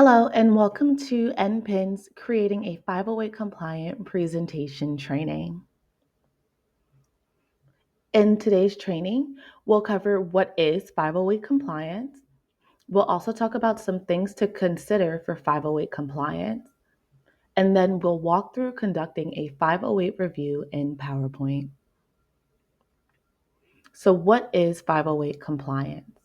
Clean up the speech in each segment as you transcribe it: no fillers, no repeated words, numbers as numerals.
Hello, and welcome to NPIN's Creating a 508 Compliant Presentation Training. In today's training, we'll cover what is 508 compliance. We'll also talk about some things to consider for 508 compliance. And then we'll walk through conducting a 508 review in PowerPoint. So, what is 508 compliance?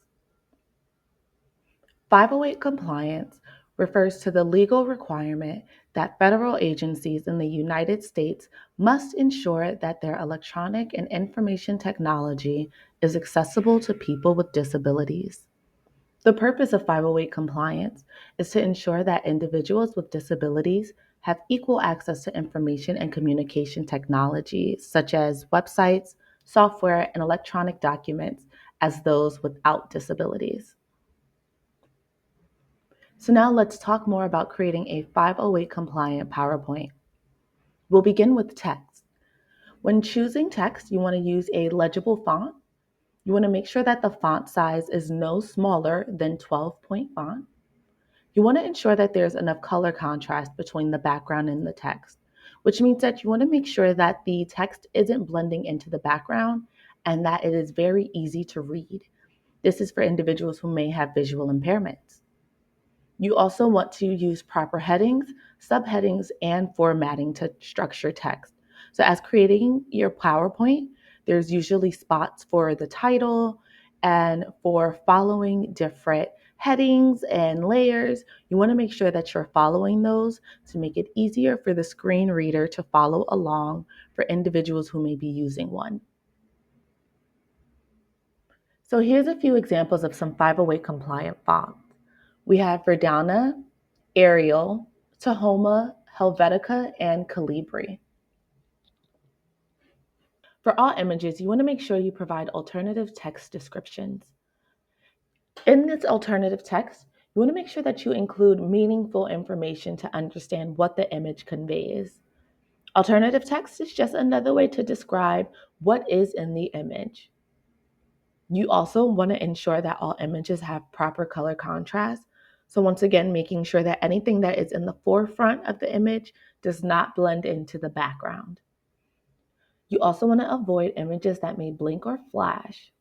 508 compliance refers to the legal requirement that federal agencies in the United States must ensure that their electronic and information technology is accessible to people with disabilities. The purpose of 508 compliance is to ensure that individuals with disabilities have equal access to information and communication technology, such as websites, software, and electronic documents, as those without disabilities. So now let's talk more about creating a 508 compliant PowerPoint. We'll begin with text. When choosing text, you want to use a legible font. You want to make sure that the font size is no smaller than 12-point font. You want to ensure that there's enough color contrast between the background and the text, which means that you want to make sure that the text isn't blending into the background and that it is very easy to read. This is for individuals who may have visual impairments. You also want to use proper headings, subheadings, and formatting to structure text. So as creating your PowerPoint, there's usually spots for the title and for following different headings and layers. You want to make sure that you're following those to make it easier for the screen reader to follow along for individuals who may be using one. So here's a few examples of some 508 compliant fonts. We have Verdana, Arial, Tahoma, Helvetica, and Calibri. For all images, you want to make sure you provide alternative text descriptions. In this alternative text, you want to make sure that you include meaningful information to understand what the image conveys. Alternative text is just another way to describe what is in the image. You also want to ensure that all images have proper color contrast. So once again, making sure that anything that is in the forefront of the image does not blend into the background. You also want to avoid images that may blink or flash.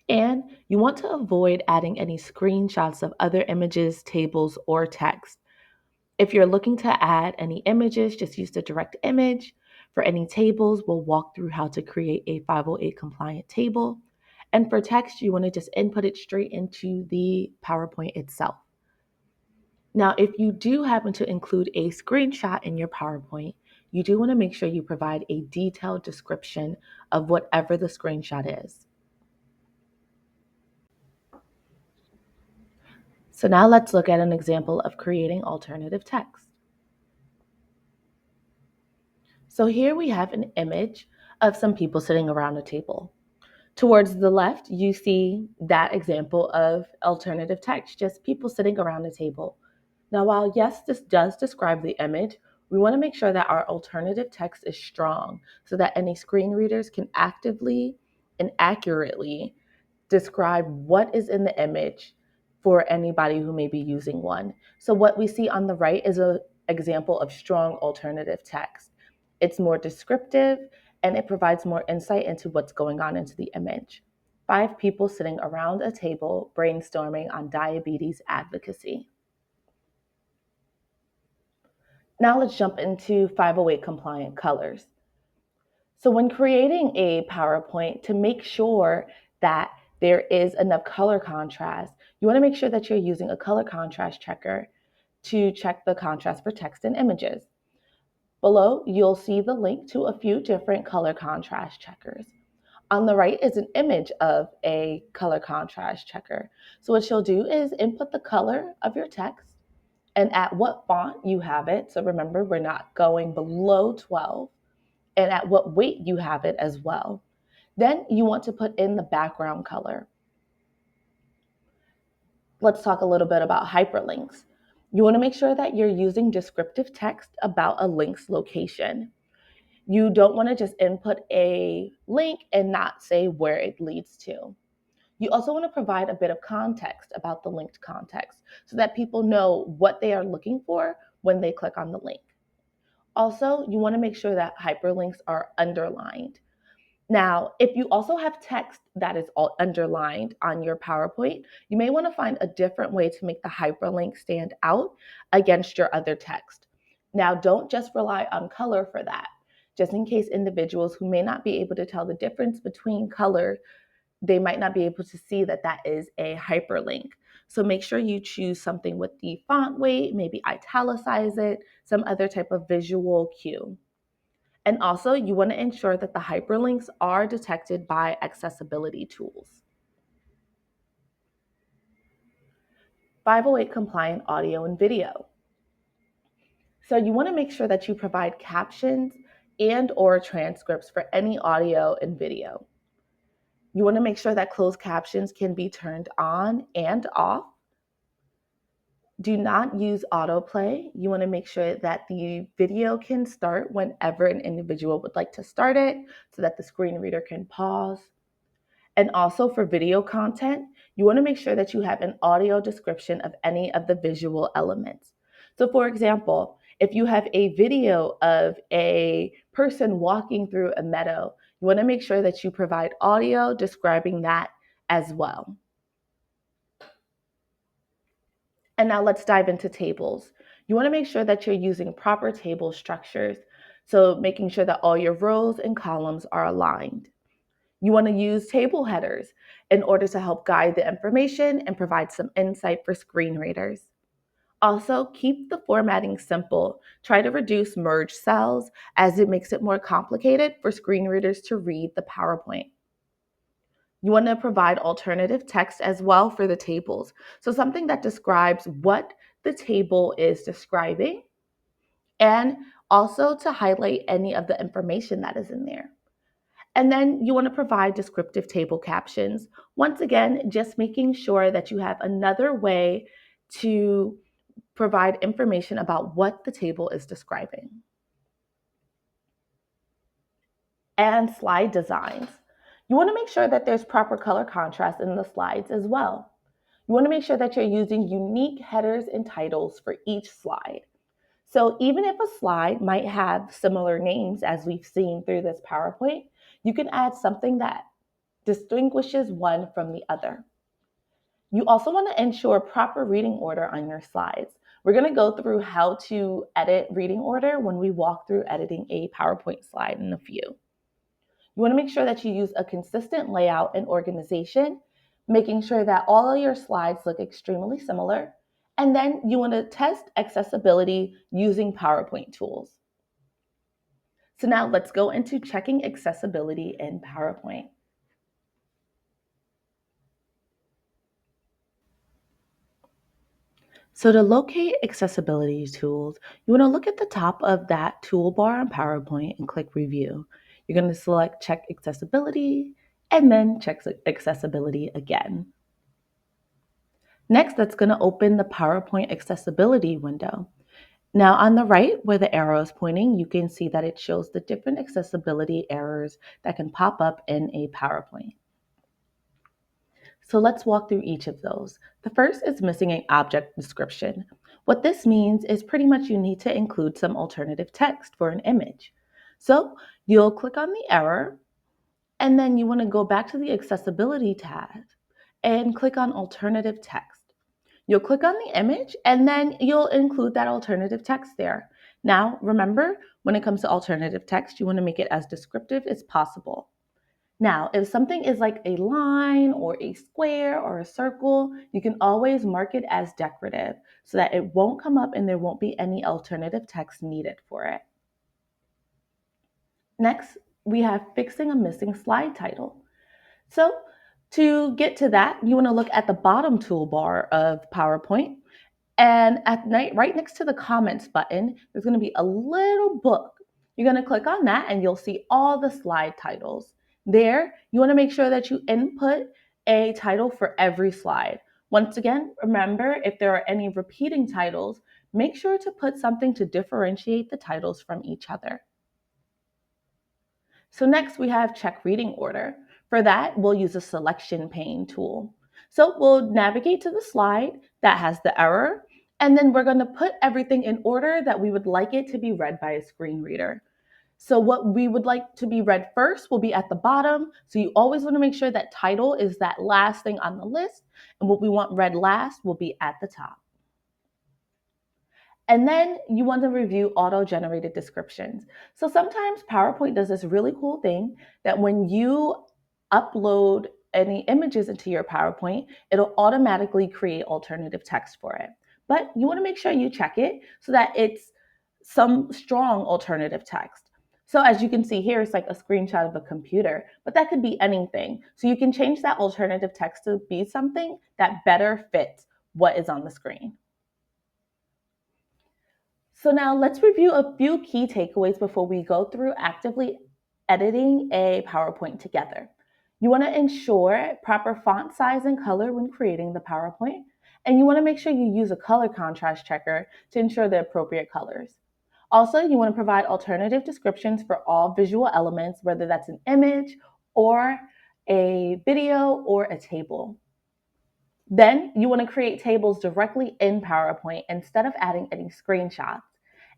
And you want to avoid adding any screenshots of other images, tables, or text. If you're looking to add any images, just use the direct image. For any tables, we'll walk through how to create a 508 compliant table. And for text, you want to just input it straight into the PowerPoint itself. Now, if you do happen to include a screenshot in your PowerPoint, you do want to make sure you provide a detailed description of whatever the screenshot is. So now let's look at an example of creating alternative text. So here we have an image of some people sitting around a table. Towards the left, you see that example of alternative text, just people sitting around a table. Now, while yes, this does describe the image, we want to make sure that our alternative text is strong so that any screen readers can actively and accurately describe what is in the image for anybody who may be using one. So what we see on the right is an example of strong alternative text. It's more descriptive and it provides more insight into what's going on into the image. 5 people sitting around a table brainstorming on diabetes advocacy. Now let's jump into 508 compliant colors. So when creating a PowerPoint, to make sure that there is enough color contrast, you want to make sure that you're using a color contrast checker to check the contrast for text and images. Below, you'll see the link to a few different color contrast checkers. On the right is an image of a color contrast checker. So what you'll do is input the color of your text and at what font you have it. So remember, we're not going below 12, and at what weight you have it as well. Then you want to put in the background color. Let's talk a little bit about hyperlinks. You want to make sure that you're using descriptive text about a link's location. You don't want to just input a link and not say where it leads to. You also want to provide a bit of context about the linked context so that people know what they are looking for when they click on the link. Also, you want to make sure that hyperlinks are underlined. Now, if you also have text that is all underlined on your PowerPoint, you may want to find a different way to make the hyperlink stand out against your other text. Now, don't just rely on color for that. Just in case individuals who may not be able to tell the difference between color, they might not be able to see that that is a hyperlink. So make sure you choose something with the font weight, maybe italicize it, some other type of visual cue. And also, you want to ensure that the hyperlinks are detected by accessibility tools. 508 compliant audio and video. So you want to make sure that you provide captions and or transcripts for any audio and video. You want to make sure that closed captions can be turned on and off. Do not use autoplay. You want to make sure that the video can start whenever an individual would like to start it so that the screen reader can pause. And also for video content, you want to make sure that you have an audio description of any of the visual elements. So for example, if you have a video of a person walking through a meadow, you want to make sure that you provide audio describing that as well. And now let's dive into tables. You want to make sure that you're using proper table structures. So making sure that all your rows and columns are aligned. You want to use table headers in order to help guide the information and provide some insight for screen readers. Also, keep the formatting simple. Try to reduce merged cells as it makes it more complicated for screen readers to read the PowerPoint. You want to provide alternative text as well for the tables. So something that describes what the table is describing and also to highlight any of the information that is in there. And then you want to provide descriptive table captions. Once again, just making sure that you have another way to provide information about what the table is describing. And slide designs. You want to make sure that there's proper color contrast in the slides as well. You want to make sure that you're using unique headers and titles for each slide. So even if a slide might have similar names as we've seen through this PowerPoint, you can add something that distinguishes one from the other. You also want to ensure proper reading order on your slides. We're going to go through how to edit reading order when we walk through editing a PowerPoint slide in a few. You want to make sure that you use a consistent layout and organization, making sure that all of your slides look extremely similar. And then you want to test accessibility using PowerPoint tools. So now let's go into checking accessibility in PowerPoint. So to locate accessibility tools, you want to look at the top of that toolbar on PowerPoint and click Review. You're going to select Check Accessibility and then check Accessibility again. Next, that's going to open the PowerPoint Accessibility window. Now on the right, where the arrow is pointing, you can see that it shows the different accessibility errors that can pop up in a PowerPoint. So let's walk through each of those. The first is missing an object description. What this means is pretty much you need to include some alternative text for an image. So you'll click on the error, and then you want to go back to the accessibility tab and click on alternative text. You'll click on the image and then you'll include that alternative text there. Now, remember, when it comes to alternative text, you want to make it as descriptive as possible. Now, if something is like a line or a square or a circle, you can always mark it as decorative so that it won't come up and there won't be any alternative text needed for it. Next, we have fixing a missing slide title. So to get to that, you want to look at the bottom toolbar of PowerPoint. And right next to the comments button, there's going to be a little book. You're going to click on that and you'll see all the slide titles. There, you want to make sure that you input a title for every slide. Once again, remember, if there are any repeating titles, make sure to put something to differentiate the titles from each other. So next we have check reading order. For that, we'll use a selection pane tool. So we'll navigate to the slide that has the error, and then we're going to put everything in order that we would like it to be read by a screen reader. So what we would like to be read first will be at the bottom. So you always want to make sure that title is that last thing on the list, and what we want read last will be at the top. And then you want to review auto-generated descriptions. So sometimes PowerPoint does this really cool thing that when you upload any images into your PowerPoint, it'll automatically create alternative text for it. But you want to make sure you check it so that it's some strong alternative text. So as you can see here, it's like a screenshot of a computer, but that could be anything. So you can change that alternative text to be something that better fits what is on the screen. So now let's review a few key takeaways before we go through actively editing a PowerPoint together. You want to ensure proper font size and color when creating the PowerPoint, and you want to make sure you use a color contrast checker to ensure the appropriate colors. Also, you want to provide alternative descriptions for all visual elements, whether that's an image or a video or a table. Then you want to create tables directly in PowerPoint instead of adding any screenshots.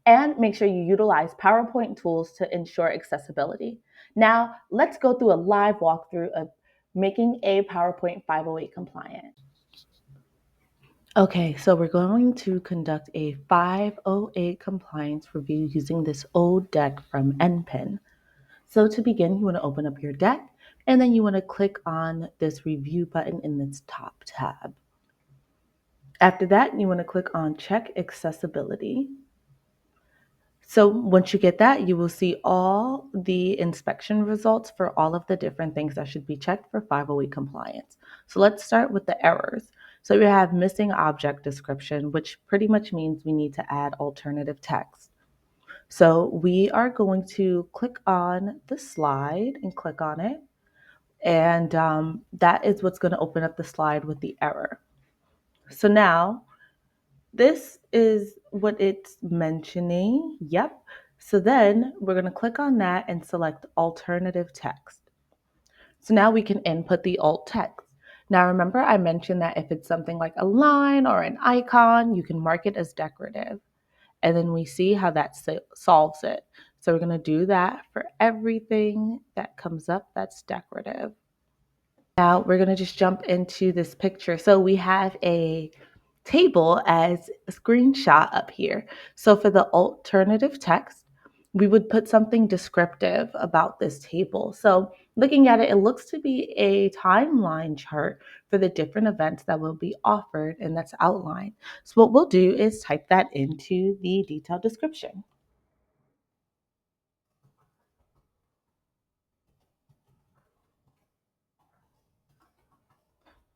And make sure you utilize PowerPoint tools to ensure accessibility. Now, let's go through a live walkthrough of making a PowerPoint 508 compliant. Okay, so we're going to conduct a 508 compliance review using this old deck from NPIN. So to begin, you want to open up your deck, and then you want to click on this review button in its top tab. After that, you want to click on Check Accessibility. So once you get that, you will see all the inspection results for all of the different things that should be checked for 508 compliance. So let's start with the errors. So we have missing object description, which pretty much means we need to add alternative text. So we are going to click on the slide and click on it. And that is what's going to open up the slide with the error. So now this is what it's mentioning. Yep. So then we're going to click on that and select alternative text. So now we can input the alt text. Now remember I mentioned that if it's something like a line or an icon, you can mark it as decorative. And then we see how that solves it. So we're going to do that for everything that comes up that's decorative. Now we're going to just jump into this picture. So we have a table as a screenshot up here. So for the alternative text, we would put something descriptive about this table. So looking at it, it looks to be a timeline chart for the different events that will be offered and that's outlined. So what we'll do is type that into the detailed description.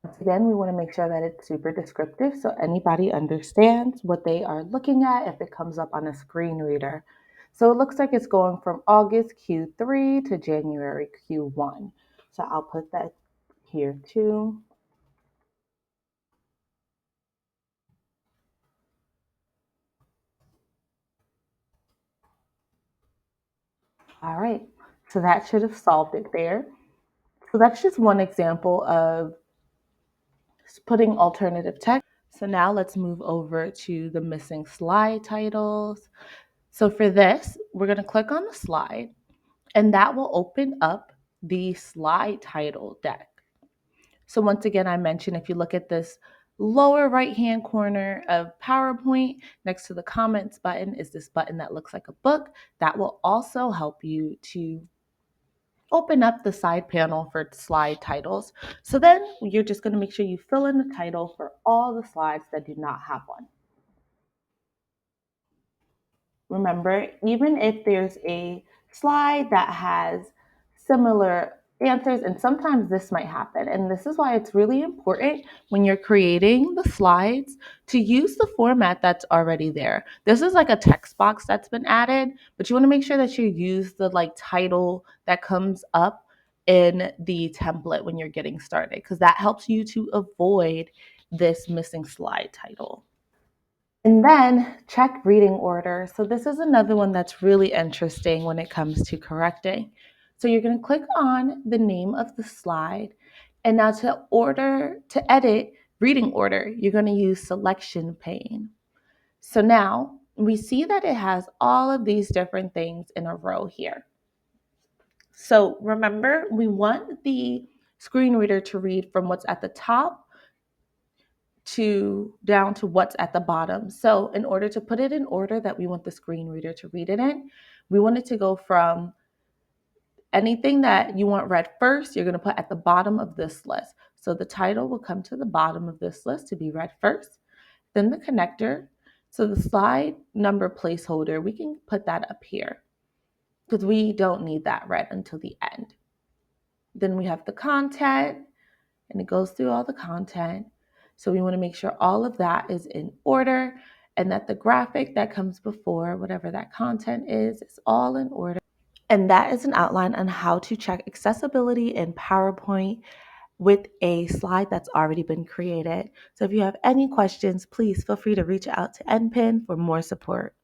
Once again, we want to make sure that it's super descriptive so anybody understands what they are looking at if it comes up on a screen reader. So it looks like it's going from August Q3 to January Q1. So I'll put that here too. All right, so that should have solved it there. So that's just one example of putting alternative text. So now let's move over to the missing slide titles. So for this, we're going to click on the slide and that will open up the slide title deck. So once again, I mentioned if you look at this lower right-hand corner of PowerPoint, next to the comments button is this button that looks like a book. That will also help you to open up the side panel for slide titles. So then you're just going to make sure you fill in the title for all the slides that do not have one. Remember, even if there's a slide that has similar answers, and sometimes this might happen, and this is why it's really important when you're creating the slides to use the format that's already there. This is like a text box that's been added, but you want to make sure that you use the title that comes up in the template when you're getting started, because that helps you to avoid this missing slide title. And then check reading order. So this is another one that's really interesting when it comes to correcting. So you're going to click on the name of the slide. And now to edit reading order, you're going to use selection pane. So now we see that it has all of these different things in a row here. So remember, we want the screen reader to read from what's at the top to down to what's at the bottom. So in order to put it in order that we want the screen reader to read it in, we want it to go from anything that you want read first, you're going to put at the bottom of this list. So the title will come to the bottom of this list to be read first, then the connector. So the slide number placeholder, we can put that up here because we don't need that read until the end. Then we have the content, and it goes through all the content. So we want to make sure all of that is in order and that the graphic that comes before whatever that content is all in order. And that is an outline on how to check accessibility in PowerPoint with a slide that's already been created. So if you have any questions, please feel free to reach out to NPIN for more support.